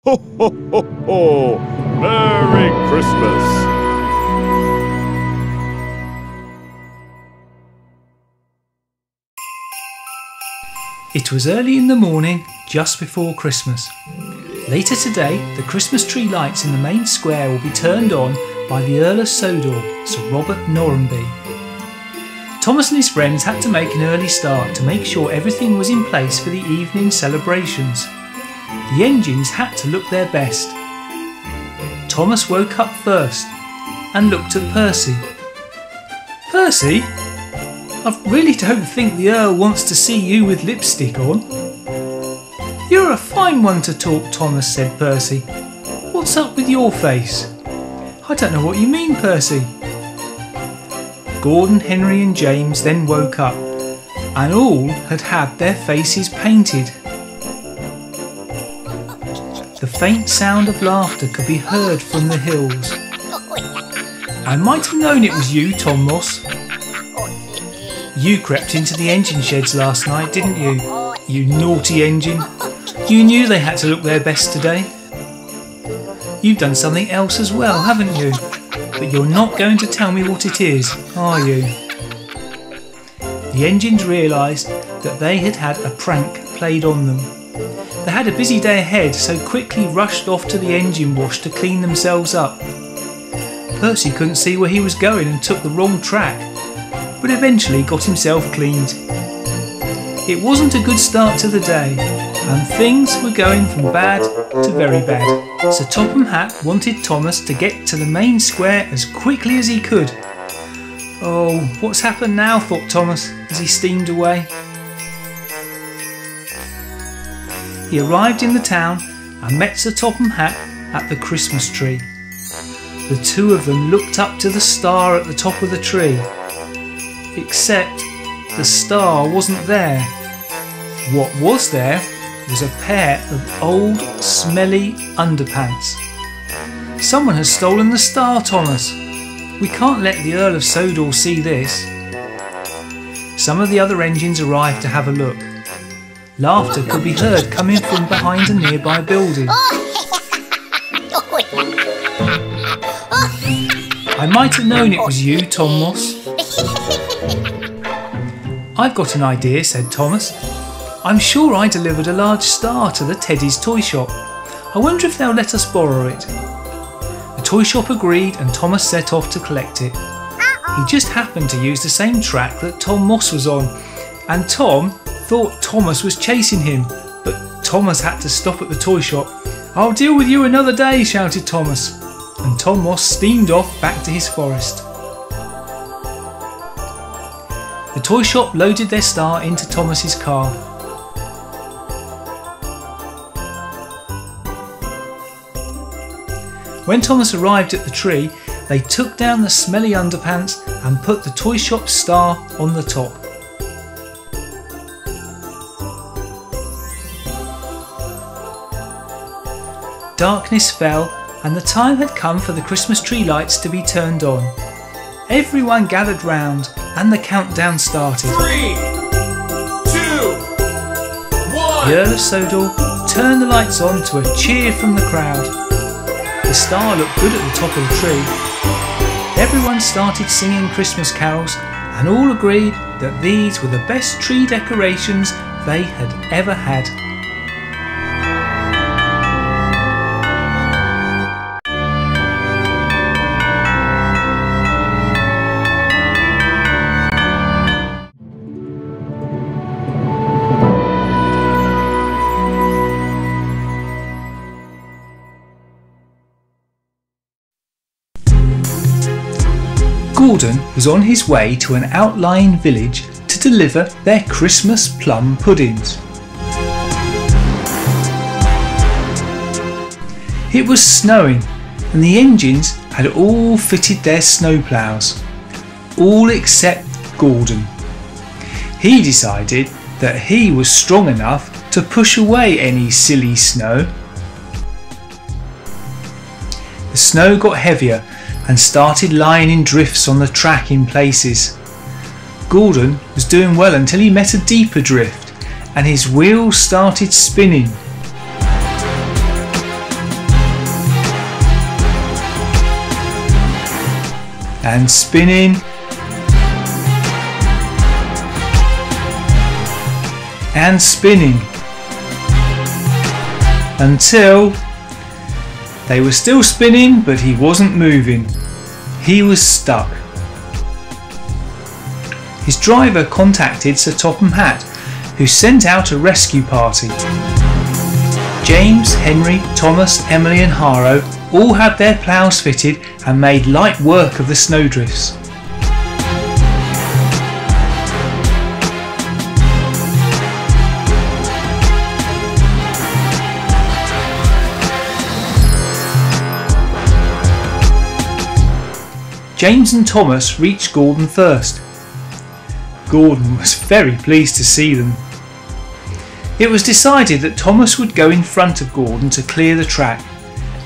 Ho, ho, ho, ho! Merry Christmas! It was early in the morning, just before Christmas. Later today, the Christmas tree lights in the main square will be turned on by the Earl of Sodor, Sir Robert Norrenby. Thomas and his friends had to make an early start to make sure everything was in place for the evening celebrations. The engines had to look their best. Thomas woke up first and looked at Percy. "Percy? I really don't think the Earl wants to see you with lipstick on." "You're a fine one to talk, Thomas," said Percy. "What's up with your face?" "I don't know what you mean, Percy." Gordon, Henry and James then woke up, and all had had their faces painted. The faint sound of laughter could be heard from the hills. "I might have known it was you, Tom Moss. You crept into the engine sheds last night, didn't you? You naughty engine. You knew they had to look their best today. You've done something else as well, haven't you? But you're not going to tell me what it is, are you?" The engines realised that they had had a prank played on them. They had a busy day ahead, so quickly rushed off to the engine wash to clean themselves up. Percy couldn't see where he was going and took the wrong track, but eventually got himself cleaned. It wasn't a good start to the day, and things were going from bad to very bad. So Topham Hatt wanted Thomas to get to the main square as quickly as he could. "Oh, what's happened now?" thought Thomas as he steamed away. He arrived in the town and met Sir Topham Hatt at the Christmas tree. The two of them looked up to the star at the top of the tree. Except the star wasn't there. What was there was a pair of old, smelly underpants. "Someone has stolen the star, Thomas. We can't let the Earl of Sodor see this." Some of the other engines arrived to have a look. Laughter could be heard coming from behind a nearby building. "I might have known it was you, Tom Moss." "I've got an idea," said Thomas. "I'm sure I delivered a large star to the Teddy's toy shop. I wonder if they'll let us borrow it." The toy shop agreed and Thomas set off to collect it. He just happened to use the same track that Tom Moss was on, and Tom thought Thomas was chasing him, but Thomas had to stop at the toy shop. "I'll deal with you another day," shouted Thomas, and Tom Moss steamed off back to his forest. The toy shop loaded their star into Thomas's car. When Thomas arrived at the tree, they took down the smelly underpants and put the toy shop star on the top. Darkness fell and the time had come for the Christmas tree lights to be turned on. Everyone gathered round and the countdown started. 3, 2, 1. The Earl of Sodor turned the lights on to a cheer from the crowd. The star looked good at the top of the tree. Everyone started singing Christmas carols and all agreed that these were the best tree decorations they had ever had. Gordon was on his way to an outlying village to deliver their Christmas plum puddings. It was snowing and the engines had all fitted their snowplows, all except Gordon. He decided that he was strong enough to push away any silly snow. The snow got heavier and started lying in drifts on the track in places. Gordon was doing well until he met a deeper drift and his wheels started spinning. and spinning and spinning until they were still spinning, but he wasn't moving. He was stuck. His driver contacted Sir Topham Hatt, who sent out a rescue party. James, Henry, Thomas, Emily and Haro all had their ploughs fitted and made light work of the snowdrifts. James and Thomas reached Gordon first. Gordon was very pleased to see them. It was decided that Thomas would go in front of Gordon to clear the track,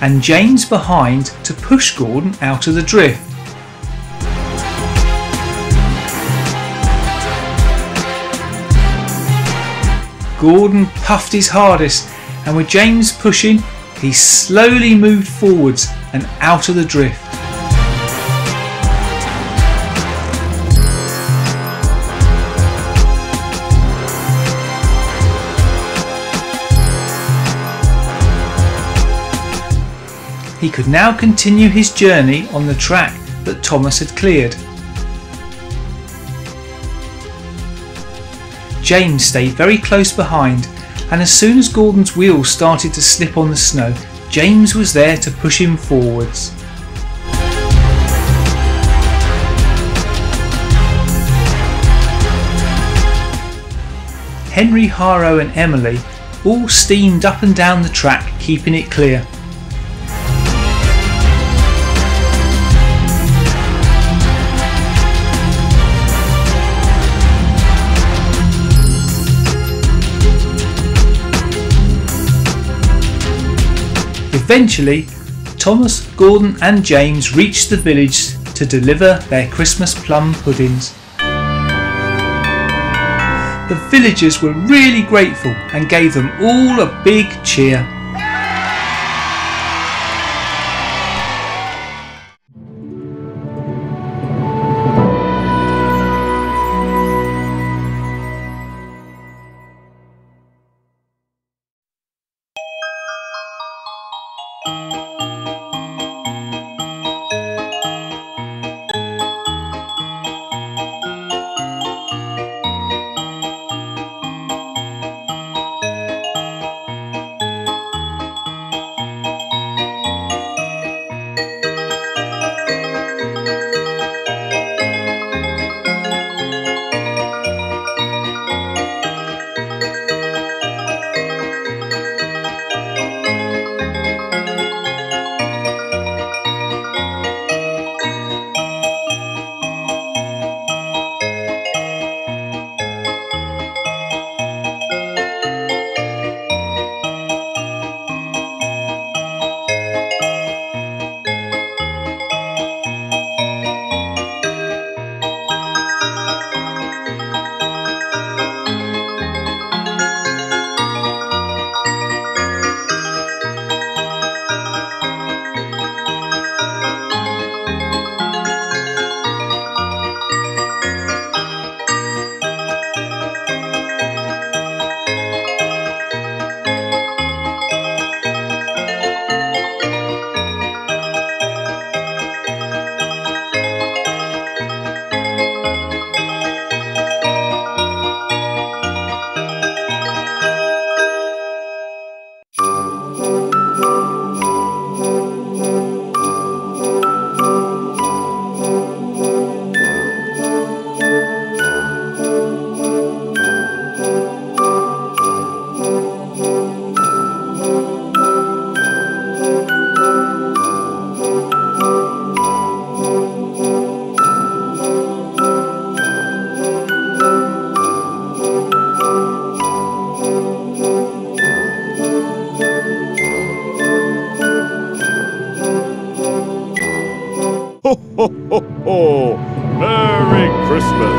and James behind to push Gordon out of the drift. Gordon puffed his hardest, and with James pushing, he slowly moved forwards and out of the drift. He could now continue his journey on the track that Thomas had cleared. James stayed very close behind, and as soon as Gordon's wheels started to slip on the snow, James was there to push him forwards. Henry, Haro and Emily all steamed up and down the track, keeping it clear. Eventually, Thomas, Gordon and James reached the village to deliver their Christmas plum puddings. The villagers were really grateful and gave them all a big cheer. Ho, ho, ho, ho! Merry Christmas!